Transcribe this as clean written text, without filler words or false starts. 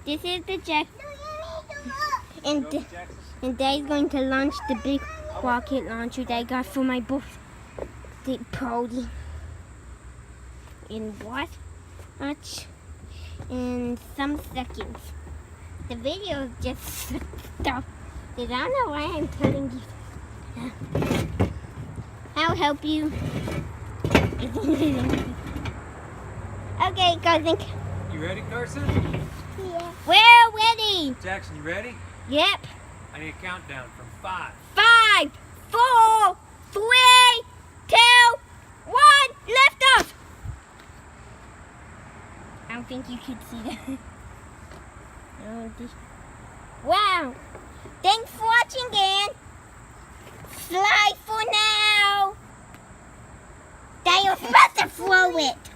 This is the Jack. And Dad's going to launch the big rocket launcher that I got for my birthday party. In what? Much? In some seconds. The video is just stuff. I don't know why I'm telling you. I'll help you. Okay, Cousin. You ready, Carson? Yeah. We're ready. Jackson, you ready? Yep. I need a countdown from 5. 5, 4, 3, 2, 1. Lift off. I don't think you could see that. Wow. Thanks for watching, and fly for now. That you're supposed to throw it.